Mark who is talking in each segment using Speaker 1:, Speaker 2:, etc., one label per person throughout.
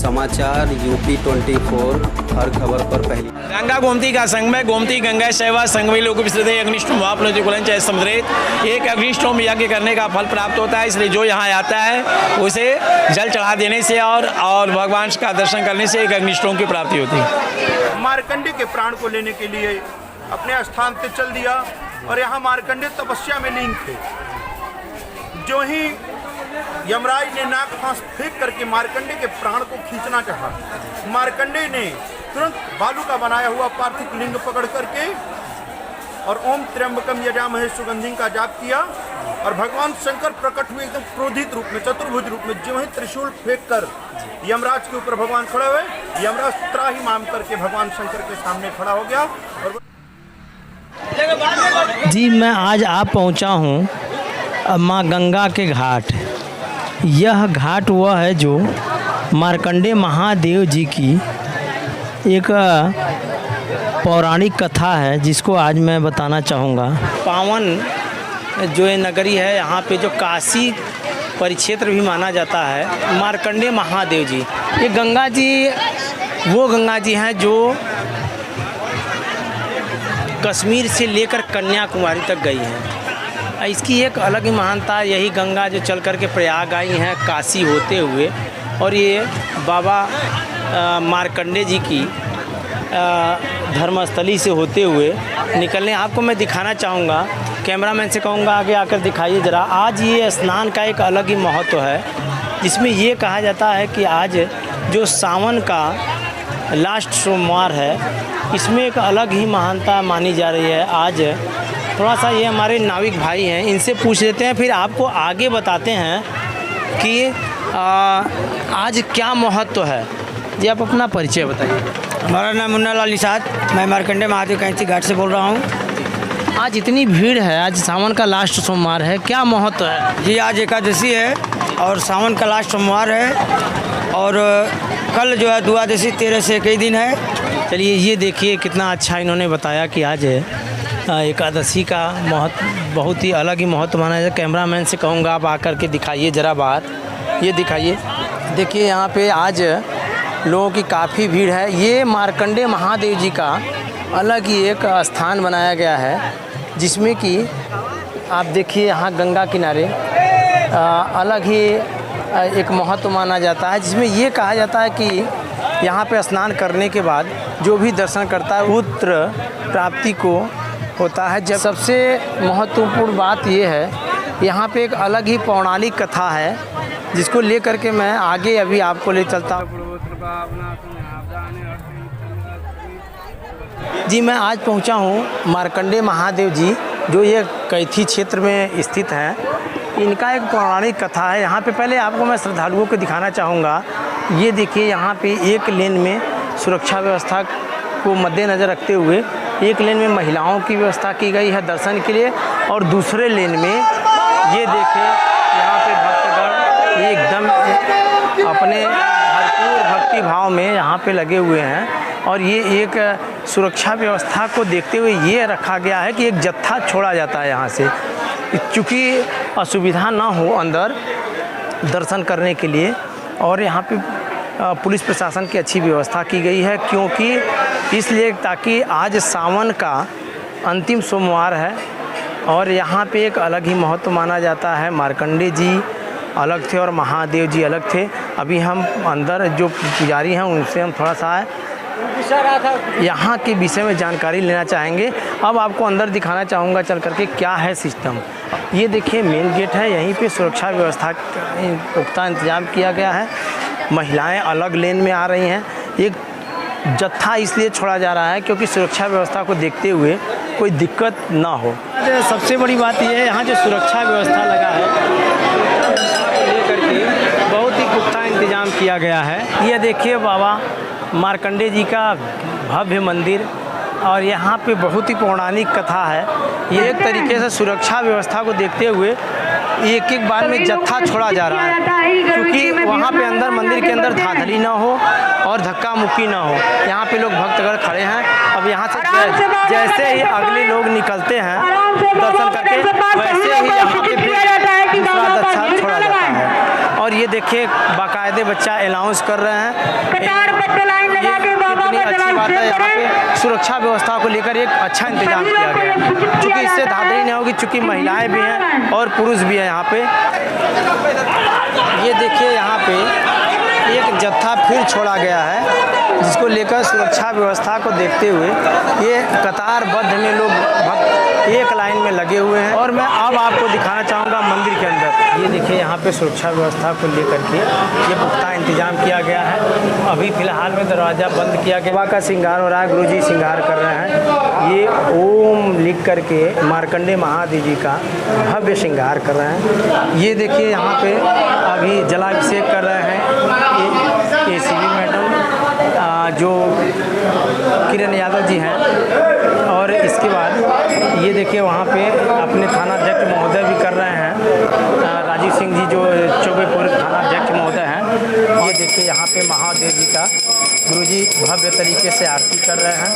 Speaker 1: समाचार यूपी 24 हर खबर पर पहली।
Speaker 2: गंगा गोमती का संगम, गोमती गंगा सेवा संगमी लोग अग्निष्टोम वापनों समुद्रेत एक अग्निष्टोम यज्ञ करने का फल प्राप्त होता है। इसलिए जो यहाँ आता है उसे जल चढ़ा देने से और भगवान का दर्शन करने से एक अग्निष्टोम की प्राप्ति होती है।
Speaker 3: मार्कंडे के प्राण को लेने के लिए अपने स्थान से चल दिया और यहाँ मार्कंडे तपस्या में लीन थे। जो ही यमराज ने नाग फांस फेंक करके मार्कंडे के प्राण को खींचना चाहा, मार्कंडे ने तुरंत बालू का बनाया हुआ पार्थिव लिंग पकड़ करके और ओम त्र्यंबकम यजामहे सुगंधिं का जाप किया और भगवान शंकर प्रकट हुए एकदम क्रोधित रूप में, चतुर्भुज रूप में। जो ही त्रिशूल फेंक कर यमराज के ऊपर भगवान खड़े हुए, यमराज त्राहिमाम करके भगवान शंकर के सामने खड़ा हो गया। और
Speaker 4: जी मैं आज आप पहुंचा हूं माँ गंगा के घाट। यह घाट वह है जो मार्कंडे महादेव जी की एक पौराणिक कथा है, जिसको आज मैं बताना चाहूँगा। पावन जो ये नगरी है, यहाँ पे जो काशी परिक्षेत्र भी माना जाता है, मार्कंडे महादेव जी। ये गंगा जी वो गंगा जी हैं जो कश्मीर से लेकर कन्याकुमारी तक गई हैं। इसकी एक अलग ही महानता है। यही गंगा जो चल कर के प्रयाग आई हैं काशी होते हुए, और ये बाबा मार्कंडे जी की धर्मस्थली से होते हुए निकलने। आपको मैं दिखाना चाहूँगा, कैमरामैन से कहूँगा आगे आकर दिखाइए ज़रा। आज ये स्नान का एक अलग ही महत्व है, जिसमें ये कहा जाता है कि आज जो सावन का लास्ट सोमवार है, इसमें एक अलग ही महानता मानी जा रही है। आज थोड़ा सा ये हमारे नाविक भाई हैं, इनसे पूछ लेते हैं, फिर आपको आगे बताते हैं कि आज क्या महत्व है। जी आप अपना परिचय बताइए।
Speaker 5: हमारा नाम मुन्ना लाल निषाद, मैं मार्कंडे महादेव कैंची घाट से बोल रहा हूँ।
Speaker 4: आज इतनी भीड़ है, आज सावन का लास्ट सोमवार है, क्या महत्व है?
Speaker 5: जी आज एकादशी है और सावन का लास्ट सोमवार है और कल जो है द्वादशी 13 से कई दिन है।
Speaker 4: चलिए ये देखिए कितना अच्छा इन्होंने बताया कि आज एकादशी का महत्व बहुत ही अलग ही महत्व माना जाए। कैमरामैन से कहूँगा आप आकर के दिखाइए ज़रा बाहर, ये दिखाइए। देखिए यहाँ पे आज लोगों की काफ़ी भीड़ है। ये मार्कंडे महादेव जी का अलग ही एक स्थान बनाया गया है, जिसमें कि आप देखिए यहाँ गंगा किनारे अलग ही एक महत्व माना जाता है, जिसमें ये कहा जाता है कि यहाँ पे स्नान करने के बाद जो भी दर्शन करता है पुत्र प्राप्ति को होता है। जब सबसे महत्वपूर्ण बात ये है, यहाँ पे एक अलग ही पौराणिक कथा है, जिसको लेकर के मैं आगे अभी आपको ले चलता हूँ। जी मैं आज पहुँचा हूँ मार्कंडे महादेव जी, जो ये कैथी क्षेत्र में स्थित हैं। इनका एक पौराणिक कथा है। यहाँ पे पहले आपको मैं श्रद्धालुओं को दिखाना चाहूँगा। ये देखिए यहाँ पे एक लेन में सुरक्षा व्यवस्था को मद्देनज़र रखते हुए एक लेन में महिलाओं की व्यवस्था की गई है दर्शन के लिए, और दूसरे लेन में ये देखिए यहाँ पे भक्तगण एकदम अपने भरपूर भक्ति भाव में यहाँ पे लगे हुए हैं। और ये एक सुरक्षा व्यवस्था को देखते हुए ये रखा गया है कि एक जत्था छोड़ा जाता है यहाँ से, चूँकि असुविधा ना हो अंदर दर्शन करने के लिए। और यहाँ पे पुलिस प्रशासन की अच्छी व्यवस्था की गई है, क्योंकि इसलिए ताकि आज सावन का अंतिम सोमवार है और यहाँ पे एक अलग ही महत्व माना जाता है। मार्कंडे जी अलग थे और महादेव जी अलग थे। अभी हम अंदर जो पुजारी हैं उनसे हम थोड़ा सा यहाँ के विषय में जानकारी लेना चाहेंगे। अब आपको अंदर दिखाना चाहूँगा चल करके क्या है सिस्टम। ये देखिए मेन गेट है, यहीं पे सुरक्षा व्यवस्था पुख्ता इंतजाम किया गया है। महिलाएं अलग लेन में आ रही हैं। एक जत्था इसलिए छोड़ा जा रहा है क्योंकि सुरक्षा व्यवस्था को देखते हुए कोई दिक्कत ना हो। सबसे बड़ी बात यह है यहाँ जो सुरक्षा व्यवस्था लगा है लेकर के बहुत ही पुख्ता इंतजाम किया गया है। ये देखिए बाबा मार्कंडे जी का भव्य मंदिर, और यहाँ पे बहुत ही पौराणिक कथा है। ये एक तरीके से सुरक्षा व्यवस्था को देखते हुए एक एक बार में जत्था छोड़ा जा रहा है, क्योंकि वहाँ पे अंदर मंदिर के अंदर धांधली ना हो और धक्का मुक्की ना हो। यहाँ पे लोग भक्तगण खड़े हैं। अब यहाँ से जैसे ही अगले लोग निकलते हैं दर्शन करके, वैसे ही यहाँ पे दूसरा जत्था छोड़ा जाता है। और और ये देखिए बाकायदे बच्चा अनाउंस कर रहे हैं।
Speaker 6: कतार बद्ध लाइन लगा के बाबा
Speaker 4: कितनी
Speaker 6: को
Speaker 4: अच्छी बात है, यहाँ पे सुरक्षा व्यवस्था को लेकर एक अच्छा इंतजाम किया गया है, क्योंकि इससे धांधली नहीं होगी, चूँकि महिलाएं भी हैं और पुरुष भी हैं यहाँ पे। ये देखिए यहाँ पे एक जत्था फिर छोड़ा गया है, जिसको लेकर सुरक्षा व्यवस्था को देखते हुए ये कतारबद्ध में लोग भक्त एक लाइन में लगे हुए हैं। और मैं अब आपको दिखाना चाहूँगा मंदिर के अंदर। ये देखिए यहाँ पे सुरक्षा व्यवस्था को लेकर के ये पुख्ता इंतजाम किया गया है। अभी फ़िलहाल में दरवाज़ा बंद किया गया। बाबा का श्रृंगार हो रहा है, गुरुजी श्रृंगार कर रहे हैं। ये ओम लिख करके मार्कंडे महादेव जी का भव्य श्रृंगार कर रहे हैं। ये देखिए यहाँ पे अभी जलाभिषेक कर रहे हैं ACB मैडम जो किरण यादव जी हैं। और इसके बाद ये देखिए वहाँ पे अपने थानाध्यक्ष महोदय भी कर रहे हैं, राजीव सिंह जी जो चौबेपुर थानाध्यक्ष महोदय हैं। ये देखिए यहाँ पे महादेव जी का गुरुजी भव्य तरीके से आरती कर रहे हैं।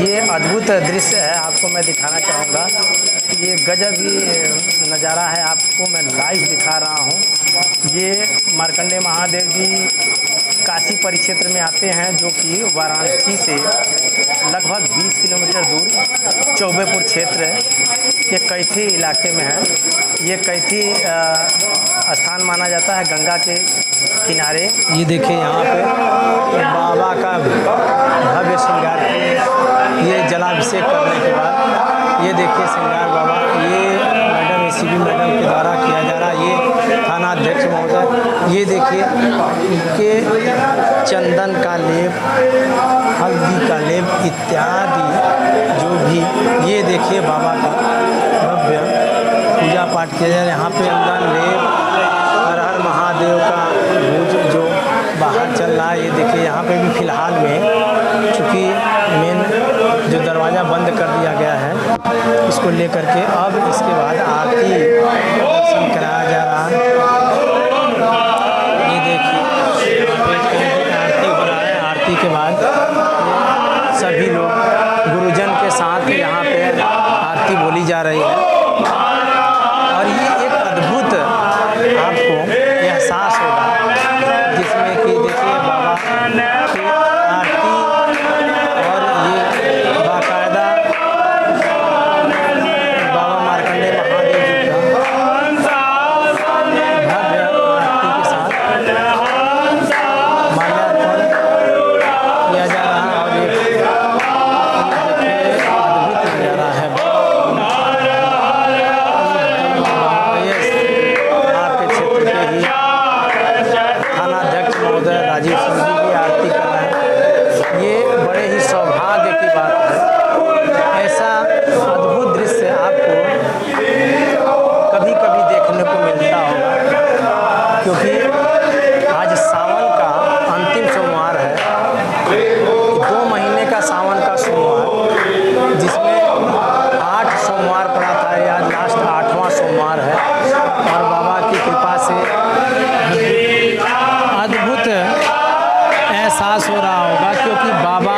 Speaker 4: ये अद्भुत दृश्य है, आपको मैं दिखाना चाहूँगा। ये गजब ही नज़ारा है, आपको मैं लाइव दिखा रहा हूँ। ये मार्कंडे महादेव जी काशी परिक्षेत्र में आते हैं, जो कि वाराणसी से लगभग 20 किलोमीटर दूर चौबेपुर क्षेत्र के कैथी इलाके में है। ये कैथी स्थान माना जाता है गंगा के किनारे। ये देखिए यहाँ पे बाबा का भव्य श्रृंगार के ये जलाभिषेक करने के बाद ये देखिए श्रृंगार बाबा, ये मैडम ACB मैडम के द्वारा किया जा रहा है। ये थानाध्यक्ष महोदय, ये देखिए इनके चंदन का लेप, हल्दी का लेप इत्यादि जो भी, ये देखिए बाबा का भव्य पूजा पाठ किया जा रहा है। यहाँ पे अंदर लेप, हर हर महादेव का भोज जो बाहर चल रहा है। ये देखिए यहाँ पे भी फ़िलहाल में चूँकि मेन जो दरवाज़ा बंद कर दिया गया है, इसको लेकर के अब इसके बाद आरती दर्शन कराया जा रहा है। ये देखिए आरती हो रहा है। आरती के बाद सभी लोग गुरुजन के साथ यहाँ पे आरती बोली जा रही है। और ये एक अद्भुत आपको एहसास होगा, जिसमें कि देखिए बाबा की आरती और ये बाकायदा बाबा मार्कंडे महादेव जी का भव्य आरती के साथ माल्यार्पण किया जा रहा है। और ये अद्भुत नज़ारा है। आपके क्षेत्र के ही थानाध्यक्ष महोदय राजीव सिंह जी की आरती कर रहे हैं। ये बड़े ही सौभाग्य की बात है। ऐसा अद्भुत दृश्य आपको कभी कभी देखने को मिलता होगा, क्योंकि आज सावन का अंतिम सोमवार है। 2 महीने का सावन का सोमवार, जिसमें 8 सोमवार पड़ा था, या लास्ट 8वां सोमवार है। और बाबा की कृपा से अद्भुत एहसास हो रहा होगा, क्योंकि बाबा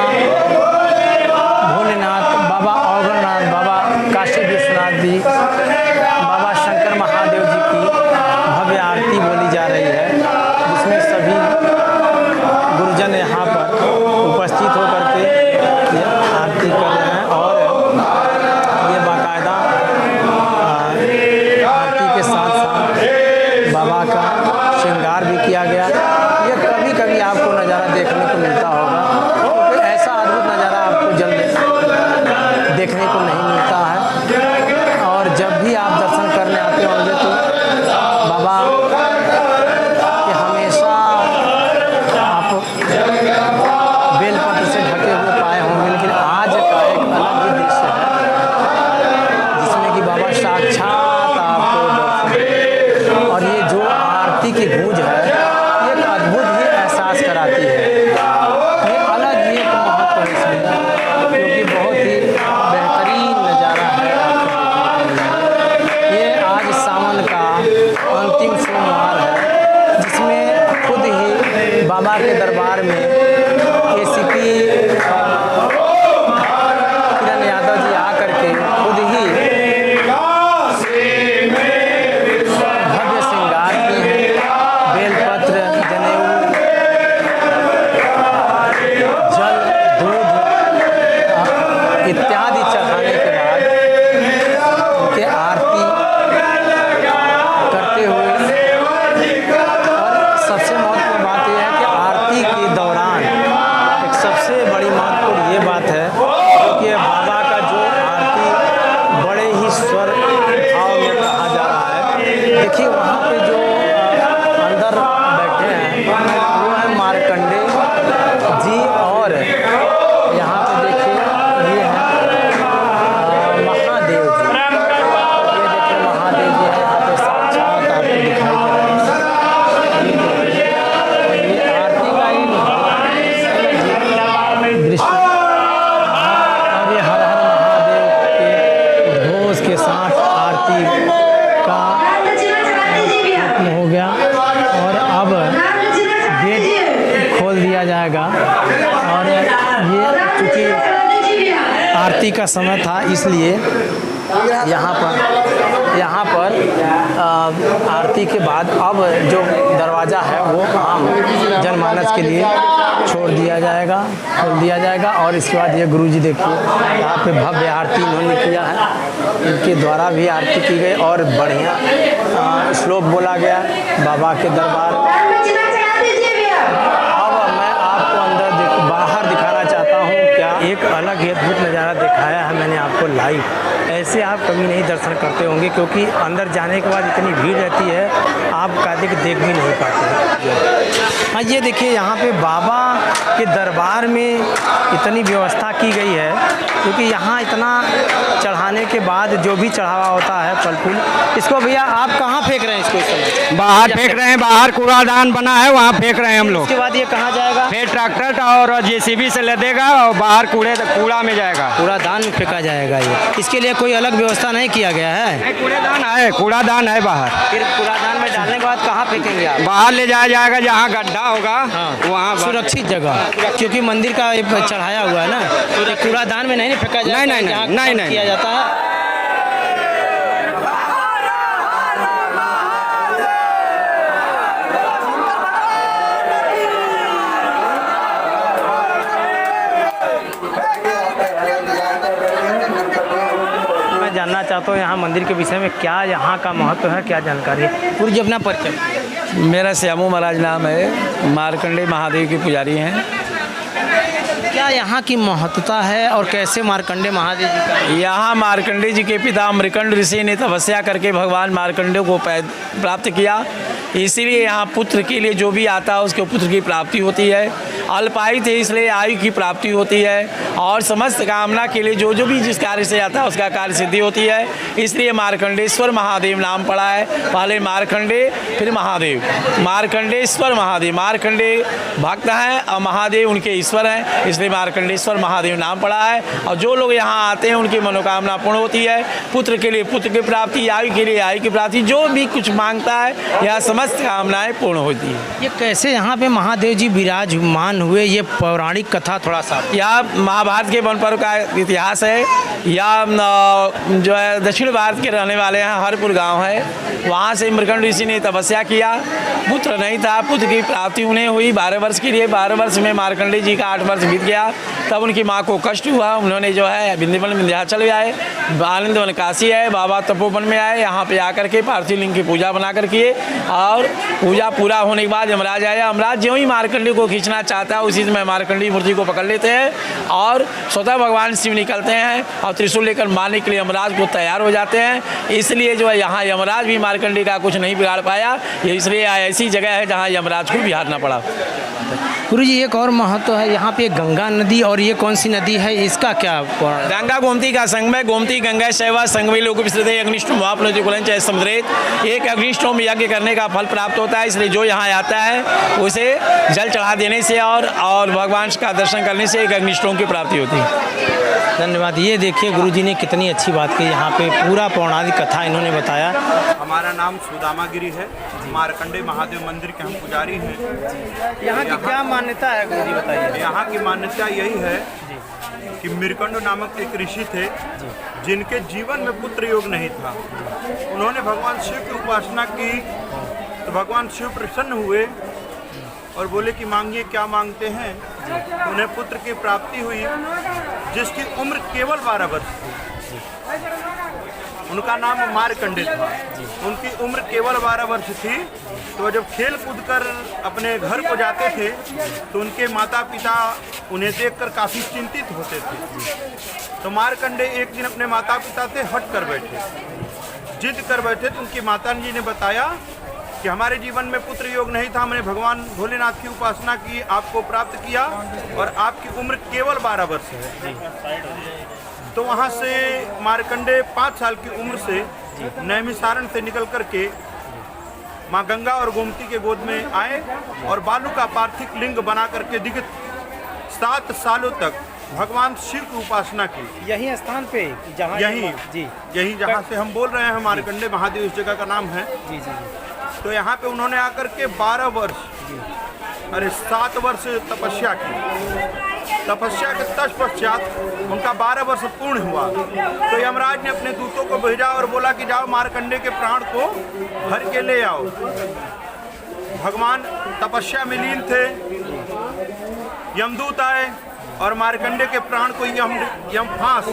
Speaker 4: भोलेनाथ, बाबा औगरनाथ, बाबा काशी विश्वनाथ जी, बाबा शंकर महादेव जी की भव्य आरती बोली जा रही है, जिसमें सभी गुरुजन यहाँ पर उपस्थित होकर के ये आरती कर रहे हैं। और ये बाकायदा आरती के साथ साथ बाबा का श्रृंगार भी किया गया। ये कभी कभी आपको नज़ारा देखने को मिलता होगा, क्योंकि ऐसा अद्भुत नज़ारा आपको जल्द देखने को नहीं मिलता है। और जब भी आप दर्शन करने आते होंगे तो बाबा के हमेशा आप बेलपत्र से ढके हुए पाए होंगे, लेकिन आज का एक अलग ही दृश्य है, जिसमें कि बाबा साक्षात आपको दर्शन। और ये जो आरती की गूंज है, ये एक अद्भुत ही एहसास कराती है। ये अलग ही एक महत्व है इसमें, क्योंकि बहुत ही बेहतरीन नज़ारा है। ये आज सावन का अंतिम सोमवार है, जिसमें खुद ही बाबा के दरबार में ACP किरण यादव जी आकर के खुद ही भव्य श्रृंगार किए हैं। वो है मार्कंडे जी। और यहाँ पे देखिए ये है महादेव जी। ये देखिए महादेव जी है यहाँ पे साक्षात आपको दिखाई दे रहे हैं। ये आरती का ही दृश्य। अब ये हर हर महादेव के घोष के साथ आरती का खत्म हो गया और अब गेट खोल दिया जाएगा। और ये चूँकि आरती का समय था इसलिए यहाँ पर आरती के बाद अब जो दरवाज़ा है वो आम जनमानस के लिए छोड़ दिया जाएगा, खोल दिया जाएगा। और इसके बाद ये गुरुजी देखिए यहाँ पे भव्य आरती इन्होंने किया है, इनके द्वारा भी आरती की गई और बढ़िया श्लोक बोला गया बाबा के दरबार। अब मैं आपको अंदर बाहर दिखाना चाहता हूँ। क्या एक अलग ही अद्भुत नज़ारा दिखाया है मैंने आपको लाइव। ऐसे आप कभी नहीं दर्शन करते होंगे क्योंकि अंदर जाने के बाद इतनी भीड़ रहती है आप कहते कि देख भी नहीं पाते। हाँ ये देखिए यहाँ पे बाबा के दरबार में इतनी व्यवस्था की गई है क्योंकि यहाँ इतना चढ़ाने के बाद जो भी चढ़ावा होता है फल फूल, इसको भैया आप कहाँ फेंक रहे हैं इसको? इस समय
Speaker 5: बाहर फेंक रहे हैं, बाहर कूड़ादान बना है वहाँ फेंक रहे हैं हम लोग।
Speaker 4: इसके बाद ये कहाँ जाएगा?
Speaker 5: फिर ट्रैक्टर और जेसीबी से लदेगा और बाहर कूड़ा में जाएगा,
Speaker 4: कूड़ादान में फेंका जाएगा। ये इसके लिए कोई अलग व्यवस्था नहीं किया गया है?
Speaker 5: कूड़ादान है बाहर।
Speaker 4: फिर कूड़ादान में डालने के बाद कहाँ फेंकेंगे आप?
Speaker 5: बाहर ले जाया जाएगा जहाँ गड्ढा होगा वहाँ
Speaker 4: सुरक्षित जगह, क्योंकि मंदिर का चढ़ाया हुआ है ना, तो कूड़ादान में नहीं फेंका जाएगा।
Speaker 5: नहीं
Speaker 4: किया जाता है। मैं जानना चाहता हूँ यहाँ मंदिर के विषय में क्या यहाँ का महत्व है, क्या जानकारी है? गुरु जी अपना परिचय।
Speaker 2: मेरा श्यामू महाराज नाम है, मार्कंडे महादेव के पुजारी हैं।
Speaker 4: क्या यहाँ की महत्वता है और कैसे मार्कंडे महादेव जी का?
Speaker 2: यहाँ मार्कंडे जी के पिता अमृकंड ऋषि ने तपस्या करके भगवान मार्कंडे को प्राप्त किया, इसीलिए यहाँ पुत्र के लिए जो भी आता है उसके पुत्र की प्राप्ति होती है। अल्पायु थे इसलिए आयु की प्राप्ति होती है और समस्त कामना के लिए जो भी जिस कार्य से आता है उसका कार्य सिद्धि होती है। इसलिए मार्कंडेश्वर महादेव नाम पड़ा है। पहले मार्कंडे फिर महादेव, मार्कंडेश्वर महादेव। मार्कंडे भक्त हैं और महादेव उनके ईश्वर हैं, इसलिए मार्कंडेश्वर महादेव नाम पड़ा है। और जो लोग यहाँ आते हैं उनकी मनोकामना पूर्ण होती है। पुत्र के लिए पुत्र की प्राप्ति, आयु के लिए आयु की प्राप्ति, जो भी कुछ मांगता है यहाँ समस्त कामनाएं पूर्ण होती है।
Speaker 4: ये कैसे यहाँ पे महादेव जी विराजमान हुए, ये पौराणिक कथा थोड़ा सा?
Speaker 2: यह महाभारत के वन पर्व का इतिहास है। यह जो है दक्षिण भारत के रहने वाले हैं, हरपुर गांव है, वहाँ से अमृकंड ऋषि ने तपस्या किया, पुत्र नहीं था, पुत्र की प्राप्ति उन्हें हुई 12 वर्ष के लिए। 12 वर्ष में मार्कंडे जी का 8 वर्ष बीत गया, तब उनकी माँ को कष्ट हुआ। उन्होंने जो है विंध्याचल में आए, आनंदवन काशी आए, बाबा तपोवन में आए, यहाँ पे आकर के पार्थिव लिंग की पूजा बनाकर किए और पूजा पूरा होने के बाद यमराज आया। यमराज जो ही मार्कंडे को खींचना चाहता है उसी समय मार्कंडी मूर्ति को पकड़ लेते हैं और स्वतः भगवान शिव निकलते हैं और त्रिशूल लेकर मारने के लिए यमराज को तैयार हो जाते हैं। इसलिए जो है यहाँ यमराज भी मार्कंडी का कुछ नहीं बिगाड़ पाया। ये इसलिए ऐसी जगह है जहाँ यमराज को बिहारना पड़ा।
Speaker 4: गुरु जी एक और महत्व है यहाँ पे गंगा नदी, और ये कौन सी नदी है, इसका क्या?
Speaker 2: गंगा गोमती का संगम, गोमती गंगा शैवा संगवी लोग विस्तृत अग्निष्टोम वापनोति कुलंच समुद्रेत। एक अग्निष्टोम यज्ञ करने का फल प्राप्त होता है, इसलिए जो यहाँ आता है उसे जल चढ़ा देने से और भगवान का दर्शन करने से एक अग्निष्टोम की प्राप्ति होती है।
Speaker 4: धन्यवाद। ये देखिए गुरु जी ने कितनी अच्छी बात की, यहाँ पे पूरा पौराणिक कथा इन्होंने बताया।
Speaker 3: हमारा नाम सुदामागिरी है, मार्कंडे महादेव मंदिर के हम पुजारी हैं।
Speaker 4: यहाँ की क्या मान्यता है गुरु जी बताइए?
Speaker 3: यहाँ की मान्यता यही है कि मृकंड नामक एक ऋषि थे जिनके जीवन में पुत्र योग नहीं था। उन्होंने भगवान शिव की उपासना की तो भगवान शिव प्रसन्न हुए और बोले कि मांगिए क्या मांगते हैं। तो उन्हें पुत्र की प्राप्ति हुई जिसकी उम्र केवल 12 वर्ष थी। उनका नाम मार्कंडे था। उनकी उम्र केवल 12 वर्ष थी। तो जब खेल कूद कर अपने घर को जाते थे तो उनके माता पिता उन्हें देखकर काफ़ी चिंतित होते थे। तो मार्कंडे एक दिन अपने माता पिता से हट कर बैठे, जिद कर बैठे। तो उनकी माता जी ने बताया कि हमारे जीवन में पुत्र योग नहीं था, हमने भगवान भोलेनाथ की उपासना की, आपको प्राप्त किया और आपकी उम्र केवल 12 वर्ष है। तो वहाँ से मार्कंडे 5 साल की उम्र से नैमिसारण से निकल करके माँ गंगा और गोमती के गोद में आए और बालू का पार्थिव लिंग बना करके दिगित 7 सालों तक भगवान शिव की उपासना की।
Speaker 4: यही स्थान पे जहाँ
Speaker 3: यही जहाँ से हम बोल रहे हैं, मार्कंडे महादेव इस जगह का नाम है। तो यहाँ पे उन्होंने आकर के 12 वर्ष 7 वर्ष तपस्या की। तपस्या के तत्पश्चात उनका 12 वर्ष पूर्ण हुआ तो यमराज ने अपने दूतों को भेजा और बोला कि जाओ मार्कंडे के प्राण को भर के ले आओ। भगवान तपस्या में लीन थे, यमदूत आए और मार्कंडे के प्राण को यमफांस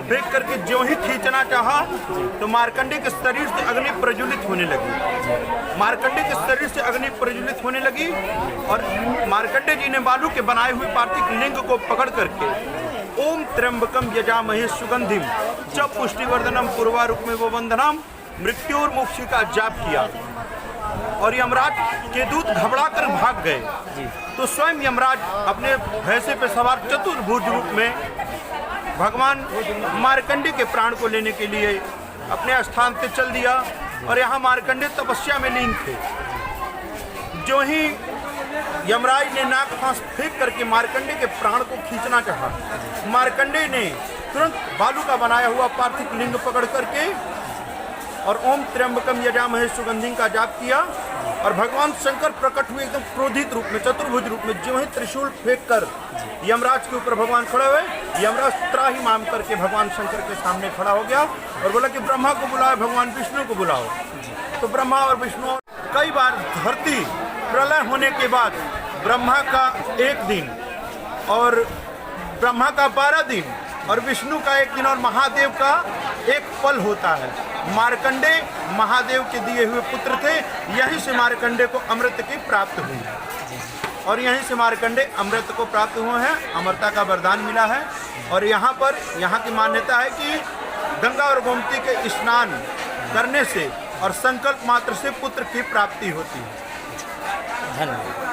Speaker 3: फेंक करके जो ही खींचना चाहा तो मार्कंडे के शरीर से अग्नि प्रज्वलित होने लगी। मार्कंडे के शरीर से अग्नि प्रज्वलित होने लगी और मार्कंडे जी ने बालू के बनाए हुए पार्थिव लिंग को पकड़ करके ओम त्र्यंबकम यजामहे सुगंधिम च पुष्टिवर्धनम पूर्वारुक में वो वंदनम मृत्युर्मुक्षी का जाप किया और यमराज के दूत घबरा कर भाग गए। तो स्वयं यमराज अपने भैंसे पे सवार चतुर्भुज रूप में भगवान मार्कंडे के प्राण को लेने के लिए अपने स्थान से चल दिया और यहाँ मार्कंडे तपस्या में लीन थे। जो ही यमराज ने नाग फांस फेंक करके मार्कंडे के प्राण को खींचना चाहा, मार्कंडे ने तुरंत बालू का बनाया हुआ पार्थिव लिंग पकड़ करके और ओम त्र्यंबकम यजामहे सुगंधिम का जाप किया और भगवान शंकर प्रकट हुए एकदम क्रोधित रूप में, चतुर्भुज रूप में। जो ही त्रिशूल फेंक कर यमराज के ऊपर भगवान खड़े हुए, यमराज त्राही माम करके भगवान शंकर के सामने खड़ा हो गया और बोला कि ब्रह्मा को बुलाओ, भगवान विष्णु को बुलाओ। तो ब्रह्मा और विष्णु कई बार धरती प्रलय होने के बाद ब्रह्मा का 1 दिन और ब्रह्मा का 12 दिन और विष्णु का 1 दिन और महादेव का 1 पल होता है। मार्कंडे महादेव के दिए हुए पुत्र थे, यहीं से मार्कंडे को अमृत की प्राप्त हुई और यहीं से मार्कंडे अमृत को प्राप्त हुए हैं, अमरता का वरदान मिला है। और यहाँ पर यहाँ की मान्यता है कि गंगा और गोमती के स्नान करने से और संकल्प मात्र से पुत्र की प्राप्ति होती है।
Speaker 4: धन्यवाद।